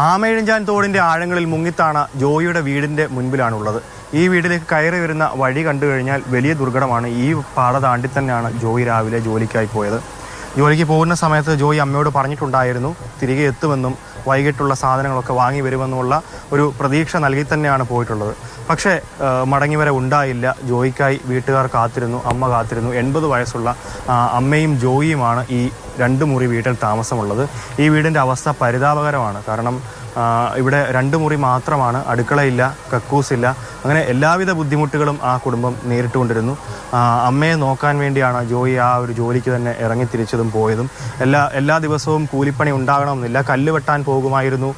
ആമയിഴഞ്ചാൻ തോടിന്റെ ആഴങ്ങളിൽ മുങ്ങിത്താണ് ജോയിയുടെ വീടിന്റെ മുൻപിലാണുള്ളത്. ഈ വീട്ടിലേക്ക് കയറി വരുന്ന വഴി കണ്ടു കഴിഞ്ഞാൽ വലിയ ദുർഘടമാണ്. ഈ പാത താണ്ടി തന്നെയാണ് ജോയി രാവിലെ ജോലിക്കായി പോയത്. ജോലിക്ക് പോകുന്ന സമയത്ത് ജോയി അമ്മയോട് പറഞ്ഞിട്ടുണ്ടായിരുന്നു തിരികെ എത്തുമെന്നും വൈകിട്ടുള്ള സാധനങ്ങളൊക്കെ വാങ്ങി വരുമെന്നുള്ള ഒരു പ്രതീക്ഷ നൽകി തന്നെയാണ് പോയിട്ടുള്ളത്. പക്ഷേ മടങ്ങിവരെ ഉണ്ടായില്ല. ജോയിക്കായി വീട്ടുകാർ കാത്തിരുന്നു, അമ്മ കാത്തിരുന്നു. 80 വയസ്സുള്ള അമ്മയും ജോയിയുമാണ് ഈ 2 മുറി വീട്ടിൽ താമസമുള്ളത്. ഈ വീടിൻ്റെ അവസ്ഥ പരിതാപകരമാണ്. കാരണം ഇവിടെ 2 മുറി മാത്രമാണ്, അടുക്കളയില്ല, കക്കൂസില്ല, അങ്ങനെ എല്ലാവിധ ബുദ്ധിമുട്ടുകളും ആ കുടുംബം നേരിട്ടുകൊണ്ടിരുന്നു. അമ്മയെ നോക്കാൻ വേണ്ടിയാണ് ജോയി ആ ഒരു ജോലിക്ക് തന്നെ ഇറങ്ങിത്തിരിച്ചതും പോയതും. എല്ലാ ദിവസവും കൂലിപ്പണി ഉണ്ടാകണമെന്നില്ല. കല്ല് വെട്ടാൻ പോകുമായിരുന്നു,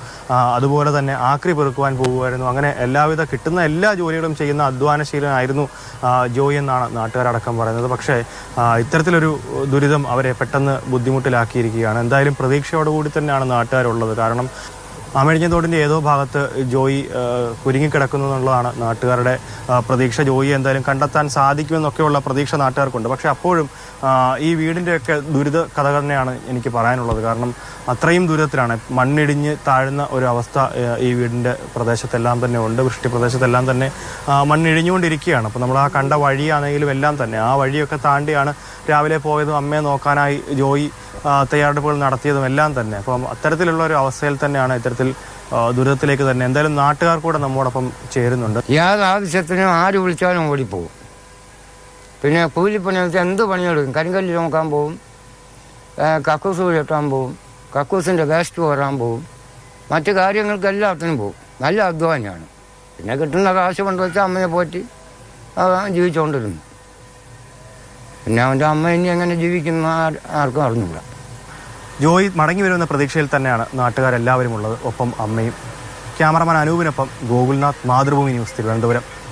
അതുപോലെ തന്നെ ആക്രി പെറുക്കുവാൻ പോകുമായിരുന്നു. അങ്ങനെ എല്ലാവിധ കിട്ടുന്ന എല്ലാ ജോലികളും ചെയ്യുന്ന അധ്വാനശീലനായിരുന്നു ജോയി എന്നാണ് നാട്ടുകാരടക്കം പറയുന്നത്. പക്ഷേ ഇത്തരത്തിലൊരു ദുരിതം അവരെ പെട്ടെന്ന് ബുദ്ധിമുട്ടിലാക്കിയിരിക്കുകയാണ്. എന്തായാലും പ്രതീക്ഷയോടുകൂടി തന്നെയാണ് നാട്ടുകാരുള്ളത്. കാരണം ആമയിഴഞ്ചാൻ തോടിൻ്റെ ഏതോ ഭാഗത്ത് ജോയി കുരുങ്ങിക്കിടക്കുന്നു എന്നുള്ളതാണ് നാട്ടുകാരുടെ പ്രതീക്ഷ. ജോയി എന്തായാലും കണ്ടെത്താൻ സാധിക്കുമെന്നൊക്കെയുള്ള പ്രതീക്ഷ നാട്ടുകാർക്കുണ്ട്. പക്ഷേ അപ്പോഴും ഈ വീടിൻ്റെയൊക്കെ ദുരിത കഥ തന്നെയാണ് എനിക്ക് പറയാനുള്ളത്. കാരണം അത്രയും ദുരിതത്തിലാണ്, മണ്ണിടിഞ്ഞ് താഴുന്ന ഒരു അവസ്ഥ ഈ വീടിൻ്റെ പ്രദേശത്തെല്ലാം തന്നെ ഉണ്ട്. വൃഷ്ടി പ്രദേശത്തെല്ലാം തന്നെ മണ്ണിഴിഞ്ഞുകൊണ്ടിരിക്കുകയാണ്. അപ്പോൾ നമ്മൾ ആ കണ്ട വഴിയാണെങ്കിലും എല്ലാം തന്നെ ആ വഴിയൊക്കെ താണ്ടിയാണ് രാവിലെ പോയതും അമ്മയെ നോക്കാനായി ജോയി തയ്യാറെടുപ്പുകൾ നടത്തിയതും എല്ലാം തന്നെ. അപ്പം അത്തരത്തിലുള്ള ഒരു അവസ്ഥയിൽ തന്നെയാണ് ഇത്തരത്തിൽ ദുരിതത്തിലേക്ക് തന്നെ. എന്തായാലും നാട്ടുകാർ കൂടെ നമ്മോടൊപ്പം ചേരുന്നുണ്ട്. യാതൊരാവശ്യത്തിനും ആര് വിളിച്ചാലും ഓടിപ്പോകും. പിന്നെ കൂലിപ്പണി വെച്ചാൽ എന്ത് പണിയെടുക്കും. കരിങ്കല്ല് നോക്കാൻ പോവും, കക്കൂസ് കെട്ടാൻ പോവും, കക്കൂസിൻ്റെ വേസ്റ്റ് കോരാൻ പോവും, മറ്റു കാര്യങ്ങൾക്ക് എല്ലാത്തിനും പോവും. നല്ല അധ്വാനിയാണ്. പിന്നെ കിട്ടുന്ന കാശ് കൊണ്ട് വെച്ചാൽ അമ്മയെ പോറ്റി ജീവിച്ചുകൊണ്ടിരുന്നു. പിന്നെ അവൻ്റെ അമ്മ ഇനി എങ്ങനെ ജീവിക്കുന്ന ആർക്കും അറിഞ്ഞില്ല. ജോയി മടങ്ങി വരുമെന്ന പ്രതീക്ഷയിൽ തന്നെയാണ് നാട്ടുകാരെല്ലാവരും ഉള്ളത്, ഒപ്പം അമ്മയും. ക്യാമറമാൻ അനൂപിനൊപ്പം ഗോകുൽനാഥ്, മാതൃഭൂമി ന്യൂസ്, തിരുവനന്തപുരം.